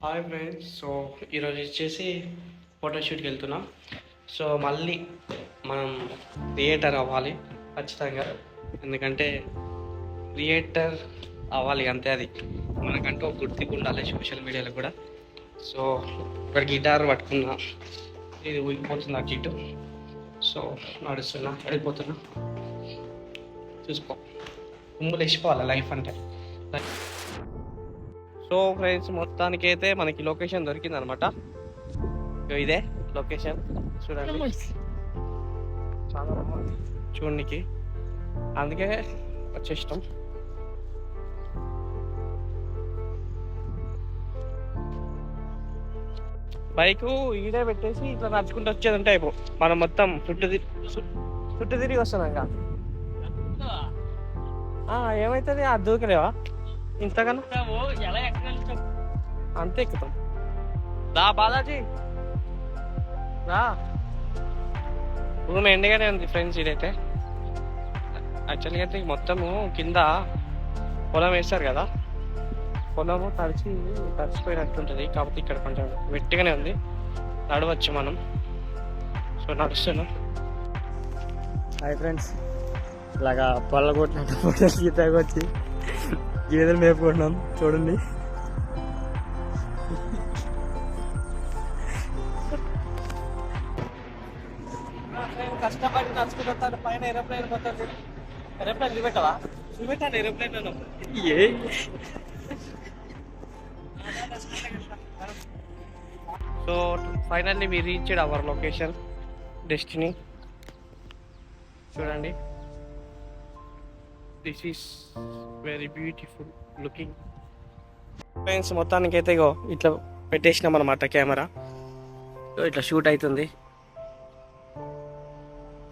Hi friends. So ఈరోజు వచ్చేసి ఫోటోషూట్కి వెళ్తున్నాం. సో మళ్ళీ మనం క్రియేటర్ అవ్వాలి ఖచ్చితంగా. ఎందుకంటే క్రియేటర్ అవ్వాలి అంతే. అది మనకంటూ ఒక గుర్తింపు ఉండాలి సోషల్ మీడియాలో కూడా. సో ఇక్కడ గిటార్ పట్టుకున్నా, ఇది ఊగిపోతుంది అటు ఇటు. సో నడుస్తున్నా, వెళ్ళిపోతున్నా. చూసుకో, ఉమ్ములు వేసిపోవాలి లైఫ్ అంటే. సో ఫ్రెండ్స్, మొత్తానికి అయితే మనకి లొకేషన్ దొరికింది అనమాట. ఇదే లొకేషన్ చూడండి, చాలా బాగుంది చూడనికి, అందుకే వచ్చేస్తాం. బైకు ఈడే పెట్టేసి ఇట్లా నడుచుకుంటూ వచ్చేది ఉంటే అయిపో. మనం మొత్తం చుట్టూ తిరిగి వస్తున్నాం కదా. ఏమవుతుంది, అది దూకలేవా ఇంతగానో? అంతే ఎక్కుతాం. రా బాలాజీ రా. రూమ్ ఎండగానే ఉంది ఫ్రెండ్స్. ఇదైతే యాక్చువల్గా అయితే మొత్తము కింద పొలం వేస్తారు కదా, పొలము తడిచిపోయినట్టుంటుంది. కాకపోతే ఇక్కడ కొంచెం వెట్టిగానే ఉంది, నడవచ్చు మనం. సో నడుస్తున్నాం. హాయ్ ఫ్రెండ్స్, ఇలాగా పొల్ల కొట్టినట్టు ఫోటోలు గీతకు వచ్చి గేదెలు మేపుకుంటున్నాం చూడండి. కష్టపడి నడుచుకుంటాను. పైన ఏరోప్లేన్ పోతుంది. ఏరోప్లేన్ చూపెట్టవా? చూపెట్టాను ఏరోప్లేన్. ఏ so finally we reached our location, destiny. చూడండి, this is very beautiful looking friends. మొత్తానికి అయితే ఇగో ఇట్లా పెట్టేసినాం అనమాట కెమెరా. ఇట్లా షూట్ అవుతుంది.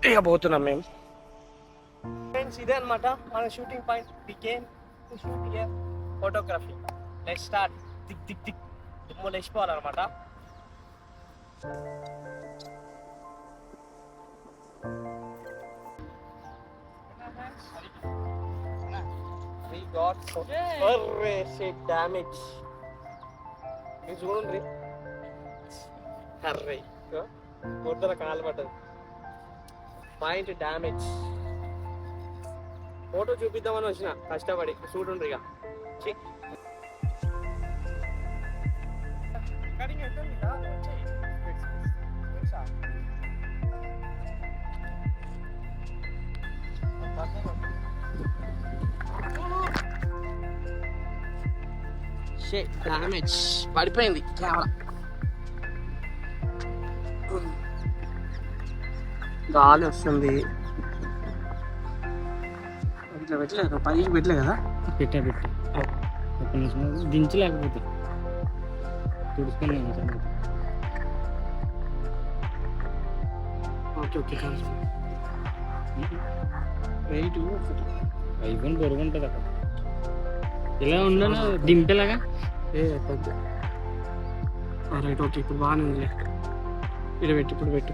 ఇక పోతున్నాం మేము ఫ్రెండ్స్. ఇదే అనమాట మన shooting point. Became to shoot here photography. Let's start. దిక్ దిక్ దిక్ దుమ్ములు వేసిపోవాలన్నమాట. We got shit damage. ఇది చూడండి, అర్రే పొద్దున కాలు పడ్డది. Point damage. ఫోటో చూపిద్దామని వచ్చిన కష్టపడి. చూడండి ఇక డ్యామేజ్ పడిపోయింది కెమెరా. గాలి వస్తుంది. ఇట్లా పెట్టలేదు, పైకి పెట్టలే కదా. పెట్టా ఒక నిమిషం దించి, లేకపోతే తుడుచుకొని. ఓకే ఓకే వెయిట్ అయిపోయిన బరువు ఉంటుంది అక్కడ. ఇలా ఉండను దింపేలాగా. రైట్ ఓకే, ఇప్పుడు బాగానే ఉంది. ఇప్పుడు పెట్టు, ఇప్పుడు పెట్టు.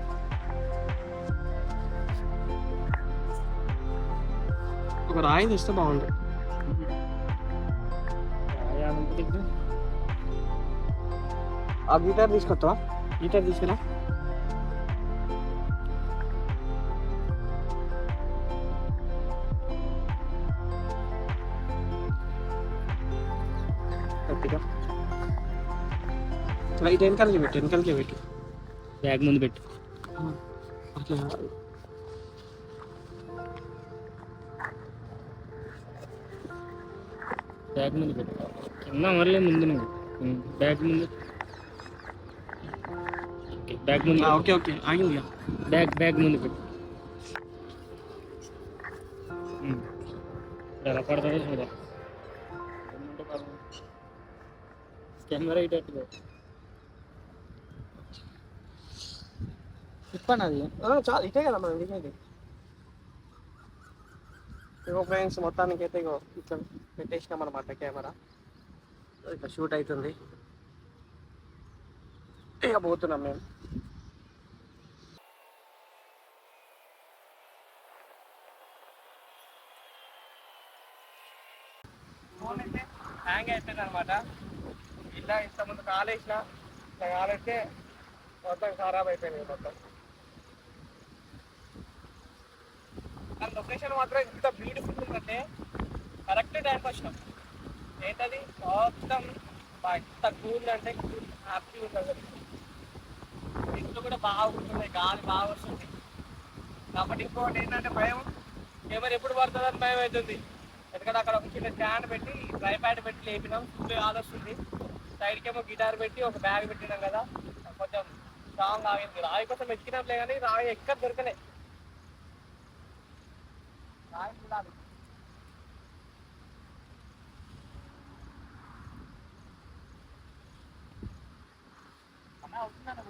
ఒక రాయి తెస్తే బాగుంటుంది. ఆ గిటార్ తీసుకొస్తావా? గిటార్ తీసుకురా. రైట్ వెనకాలకి పెట్టు, వెనకాలకి పెట్టు. బ్యాగ్ ముందు పెట్టు. అట్లా బ్యాగ్ ముందు పెట్టు. కింద మరలే ముందు నువ్వు బ్యాగ్ ముందు. బ్యాగ్ ముందు. ఓకే ఓకే ఆగింది. బ్యాగ్ ముందు పెట్టు. ఎలా పడతాడో చూడ. కెమెరా ఇటట్టుగా తిప్పండి. అది చాలా ఇటే కదా మనం దిగేది. ఇగో ఫ్రెండ్స్, మొత్తానికి అయితే ఇగో ఇట్లా పెట్టేసినాం అనమాట కెమెరా. ఇట్లా షూట్ అవుతుంది. ఇక పోతున్నాం మేము. ఫోన్ అయితే హ్యాంగ్ అయిపోయింది అనమాట. ఇలా ఇంతకుముందు కాలేసిన ఇట్లా కాలేస్తే మొత్తం ఖరాబ్ అయిపోయింది మొత్తం. ఆ లొకేషన్ మాత్రం ఇంత బ్యూటిఫుల్ ఉందంటే కరెక్ట్ టైంకి వచ్చినాం. ఏంటది మొత్తం ఎంత కూల్ అంటే కూల్, హ్యాపీ ఉంటుంది. ఇంట్లో కూడా బాగా ఉంటున్నాయి, గాలి బాగా వస్తుంది. కాబట్టి ఇంకోటి ఏంటంటే భయం, కెమెరా ఎప్పుడు పడుతుందని భయం అవుతుంది. ఎందుకంటే అక్కడ ఒక చిన్న స్టాండ్ పెట్టి డ్రై ప్యాడ్ పెట్టి లేపినాం, ఫుల్ ఆలోస్తుంది. సైడ్కేమో గిటార్ పెట్టి ఒక బ్యాగ్ పెట్టినాం కదా, కొంచెం స్ట్రాంగ్ ఆగింది. రాయి కోసం ఎక్కినాంలే కానీ రాయి ఎక్కడ దొరకలే. రాయి చూడాలి. అన్న అవుతున్నాను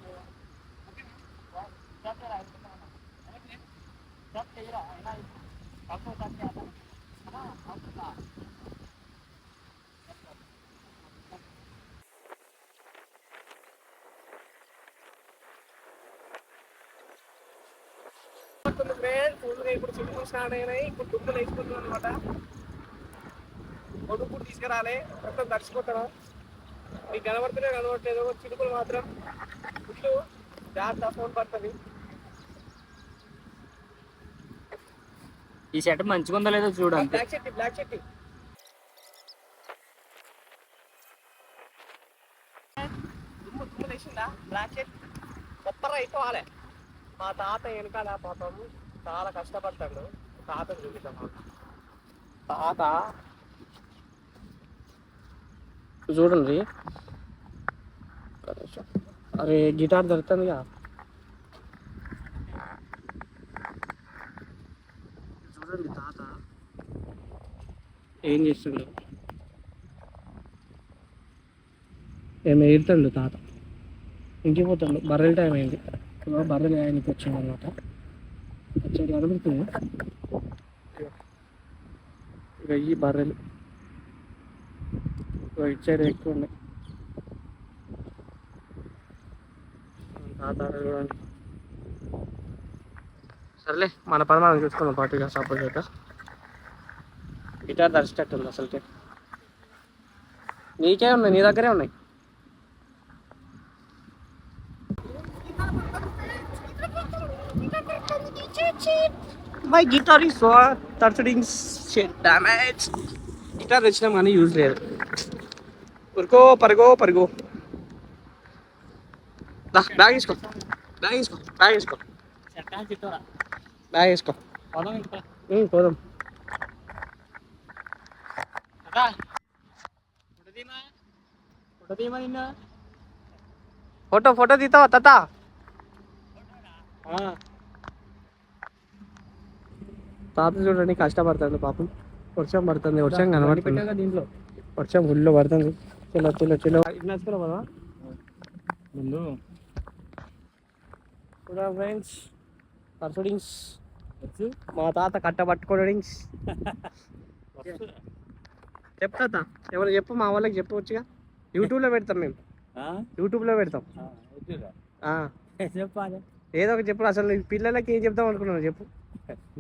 ఇప్పుడు ఇప్పుడు చిన్న స్టార్ట్ అయినాయి. ఇప్పుడు దుమ్ములు వేసుకుంటున్నాం అనమాట. కొడుకు తీసుకురాలే, మొత్తం తడిచిపోతారా. మీకు కనబడుతున్నాయి కనబడట్లేదు, చిలుకలు మాత్రం ఫుల్ జాగ్రత్త, ఫోన్ పడుతుంది. ఈ సెట్ మంచిగా ఉందో లేదో చూడండి. బ్లాక్ చెట్టి బ్లాక్ చెట్టి దుమ్ము వేసిందా బ్లాక్ చెట్ కొత్తగా అయిపోవాలి. మా తాత వెనకాల పాపం చాలా కష్టపడతాడు. తాతను చూపిద్దాం. తాత చూడండి, అరే గిటార్ దొరుకుతుందిగా. చూడండి తాత ఏం చేస్తుండ్రు, ఏమి ఎడుతుండు తాత. ఇంటికి పోతాడు, బర్రెల టైం అయింది. బర్రెలు ఆయనకి వచ్చింది అనమాట. వచ్చాడు కనబడుతుంది ఇక ఈ బర్రెలు ఇటు సైడ్ ఎక్కువ ఉన్నాయి. తాత చూడండి. సర్లే మన పని మనం చూసుకున్నాం పాటుగా. సపోజ్ అయితే గిటార్ దర్శటట్టుంది అసలుకే. నీకే ఉన్నాయి, నీ దగ్గరే ఉన్నాయి. My guitar is thirteen damage. Guitar తెచ్చినాం కానీ యూజ్ లేదు. పరుగో పరుగో పరుగో. బ్యాగ్ వేసుకో, బ్యాగ్ వేసుకో, బ్యాగ్ వేసుకో, బ్యాగ్ వేసుకో. పోదాం. ఫోటో ఫోటో తీతావా తాత? తాత చూడండి కష్టపడుతుంది పాపం. వర్షం పడుతుంది, వర్షం కనబడుతుంది. దీంట్లో వర్షం ఫుల్లో పడుతుంది. చిన్న చిన్న చిన్న నచ్చుకున్నావు కదా ముందు కూడా ఫ్రెండ్స్. పర్సూడింగ్స్ మా తాత కట్టబట్టుకోడింగ్స్. చెప్తా ఎవరు చెప్పు, మా వాళ్ళకి చెప్పవచ్చుగా. యూట్యూబ్లో పెడతాం మేము, యూట్యూబ్లో పెడతాం. చెప్పాలి ఏదో ఒకటి చెప్పు. అసలు పిల్లలకి ఏం చెప్తాం అనుకున్నావు చెప్పు.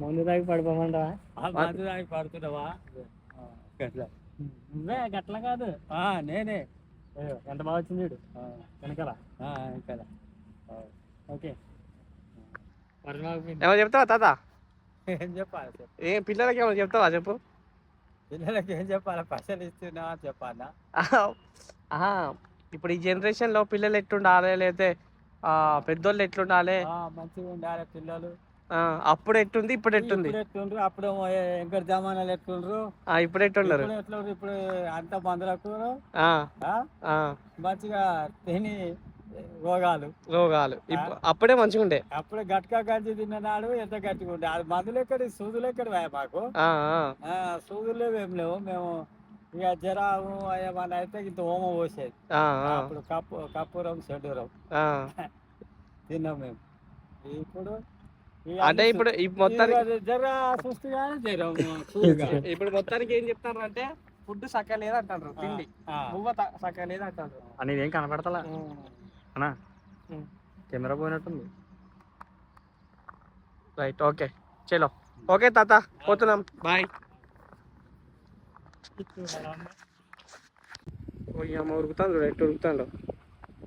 మందు తాగి పడిపోమంటావా? మందు తాగి పడుతున్నావా? నువ్వే గట్ల కాదు, నేనే. ఎంత బాగా వచ్చింది చూడు వెనకాల. వెనకాల ఓకే. ఏమో చెప్తావా తాత? ఏం చెప్పాలి? ఏం పిల్లలకి ఏమో చెప్తావా చెప్పు. పిల్లలకి ఏం చెప్పాలి? పైసలు ఇస్తున్నావా చెప్పాలా? ఇప్పుడు ఈ జనరేషన్లో పిల్లలు ఎట్లుండాలి, లేకపోతే పెద్దోళ్ళు ఎట్లుండాలి, మంచిగా ఉండాలి పిల్లలు. అప్పుడు ఎట్టుంది ఇప్పుడు ఎట్టుంది? ఎట్లుండ్రు అప్పుడు ఎంకర్ జమానాలు ఎట్లుండ్రు, ఇప్పుడు ఎట్లున్నారు? ఎట్లుండ్రు ఇప్పుడు అంత మందులకు మంచిగా తిని రోగాలు. అప్పుడే మంచిగా ఉండే. అప్పుడే గట్కా గంజి తిన్ననాడు ఎంత గట్టిగా ఉండే. అది మందులు ఎక్కడి, సూదులు ఎక్కడి మాకు. సూదులు ఏం లేవు. మేము ఇక జరాము ఏమన్నా అయితే ఇంత హోమ పోసేది. అప్పుడు కప్పూరం షెడ్యూరం తిన్నాం మేము. ఇప్పుడు అంటే ఇప్పుడు మొత్తానికి జరా సుస్థిగానే జరం. ఇప్పుడు మొత్తానికి ఏం చెప్తారు అంటే ఫుడ్ సక్క లేదు అంటారు, తిండి బువ్వ సక్క లేదు అంటారు. అనేది ఏం కనపడతలా అన్నా, కెమెరా పోయినట్టుంది. రైట్, ఓకే చలో. ఓకే తాత, పోతున్నాం, బాయ్. అమ్మ ఉరుకుతాను చూడు ఎట్టు ఉరుకుతాడు.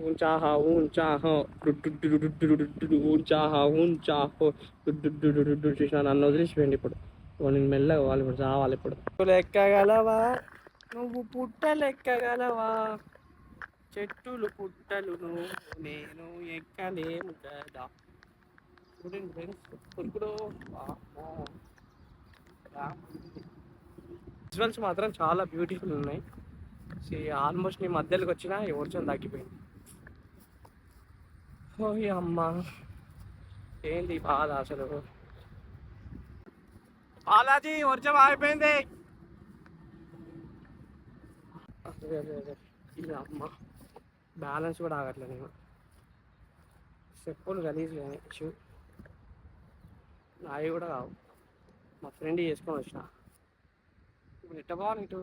ఊంచాహా ఊంచాహో ఊంచాహా ఊంచాహో చూసినా నన్ను వదిలేసిపోయింది ఇప్పుడు. నేను మెల్లగా వాళ్ళు ఇప్పుడు చావాలి ఇప్పుడు. ఎక్కగలవా నువ్వు పుట్టలెక్కగలవా, చెట్టులు పుట్టలు నువ్వు నేను ఎక్కలేము కదా. చూడండి ఫ్రెండ్స్ ఇప్పుడు విజువల్స్ మాత్రం చాలా బ్యూటిఫుల్ ఉన్నాయి. ఆల్మోస్ట్ నీ మధ్యలోకి వచ్చినా ఈ వర్షం తగ్గిపోయింది. ఓయ్ అమ్మ ఏంది బాధ అసలు. బాలాజీ వర్షం ఆగిపోయింది. అదే అదే అదే ఇది అమ్మ బ్యాలెన్స్ కూడా ఆగట్లేదు. నేను చెప్పులు గలీజ్ షూ నావి కూడా కావు, మా ఫ్రెండ్ చేసుకొని వచ్చిన. ఇప్పుడు ఎట్ట పోవాలి, ఇటు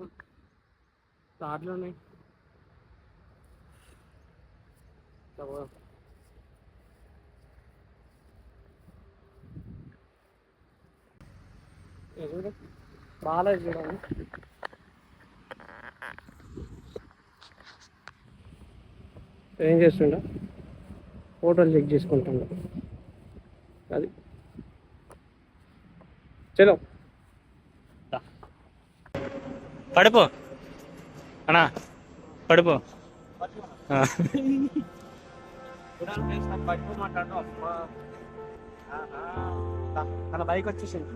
దాంట్లో ఉన్నాయి. చూడు బాలాజీ చూడండి. ఏం చేస్తుండ, ఫోటోలు చెక్ చేసుకుంటుండ. అది చలో పడిపో అన్నా, పడిపో. పడిపోమాటాడు అమ్మా. తన బైక్ వచ్చేసింది.